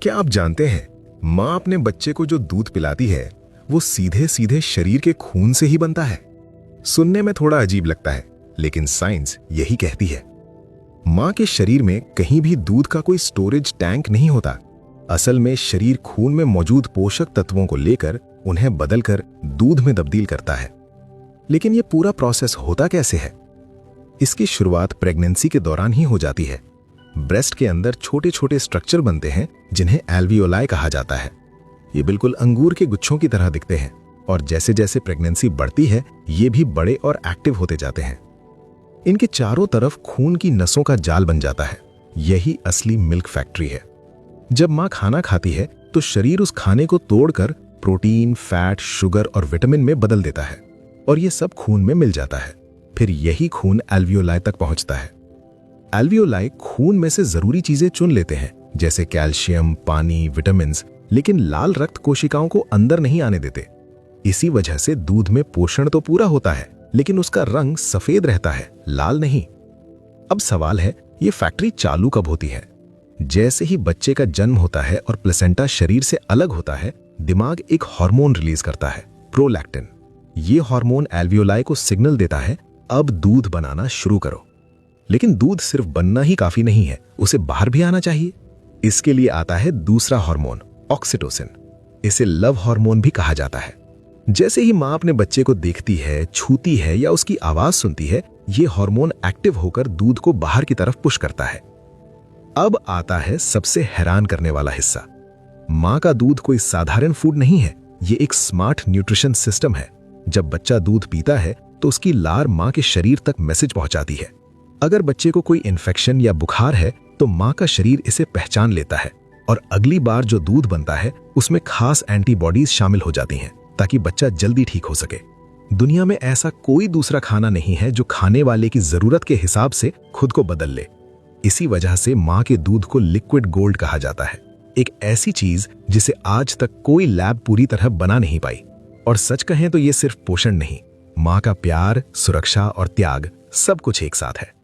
क्या आप जानते हैं, माँ अपने बच्चे को जो दूध पिलाती है वो सीधे सीधे शरीर के खून से ही बनता है। सुनने में थोड़ा अजीब लगता है, लेकिन साइंस यही कहती है। माँ के शरीर में कहीं भी दूध का कोई स्टोरेज टैंक नहीं होता। असल में शरीर खून में मौजूद पोषक तत्वों को लेकर उन्हें बदलकर दूध में तब्दील करता है। लेकिन यह पूरा प्रोसेस होता कैसे है? इसकी शुरुआत प्रेगनेंसी के दौरान ही हो जाती है। ब्रेस्ट के अंदर छोटे छोटे स्ट्रक्चर बनते हैं जिन्हें एल्वियोलाई कहा जाता है। ये बिल्कुल अंगूर के गुच्छों की तरह दिखते हैं और जैसे जैसे प्रेगनेंसी बढ़ती है ये भी बड़े और एक्टिव होते जाते हैं। इनके चारों तरफ खून की नसों का जाल बन जाता है। यही असली मिल्क फैक्ट्री है। जब माँ खाना खाती है तो शरीर उस खाने को तोड़कर प्रोटीन, फैट, शुगर और विटामिन में बदल देता है और ये सब खून में मिल जाता है। फिर यही खून एल्वियोलाई तक पहुंचता है। एल्वियोलाई खून में से जरूरी चीजें चुन लेते हैं, जैसे कैल्शियम, पानी, विटामिन्स, लेकिन लाल रक्त कोशिकाओं को अंदर नहीं आने देते। इसी वजह से दूध में पोषण तो पूरा होता है, लेकिन उसका रंग सफेद रहता है, लाल नहीं। अब सवाल है, ये फैक्ट्री चालू कब होती है? जैसे ही बच्चे का जन्म होता है और प्लेसेंटा शरीर से अलग होता है, दिमाग एक हार्मोन रिलीज करता है, प्रोलैक्टिन। ये हार्मोन एल्वियोलाई को सिग्नल देता है, अब दूध बनाना शुरू करो। लेकिन दूध सिर्फ बनना ही काफी नहीं है, उसे बाहर भी आना चाहिए। इसके लिए आता है दूसरा हार्मोन, ऑक्सीटोसिन। इसे लव हार्मोन भी कहा जाता है। जैसे ही माँ अपने बच्चे को देखती है, छूती है या उसकी आवाज सुनती है, ये हार्मोन एक्टिव होकर दूध को बाहर की तरफ पुश करता है। अब आता है सबसे हैरान करने वाला हिस्सा। माँ का दूध कोई साधारण फूड नहीं है, ये एक स्मार्ट न्यूट्रिशन सिस्टम है। जब बच्चा दूध पीता है तो उसकी लार माँ के शरीर तक मैसेज पहुंचाती है। अगर बच्चे को कोई इन्फेक्शन या बुखार है तो माँ का शरीर इसे पहचान लेता है और अगली बार जो दूध बनता है उसमें खास एंटीबॉडीज शामिल हो जाती हैं ताकि बच्चा जल्दी ठीक हो सके। दुनिया में ऐसा कोई दूसरा खाना नहीं है जो खाने वाले की जरूरत के हिसाब से खुद को बदल ले। इसी वजह से माँ के दूध को लिक्विड गोल्ड कहा जाता है, एक ऐसी चीज जिसे आज तक कोई लैब पूरी तरह बना नहीं पाई। और सच कहें तो ये सिर्फ पोषण नहीं, माँ का प्यार, सुरक्षा और त्याग सब कुछ एक साथ है।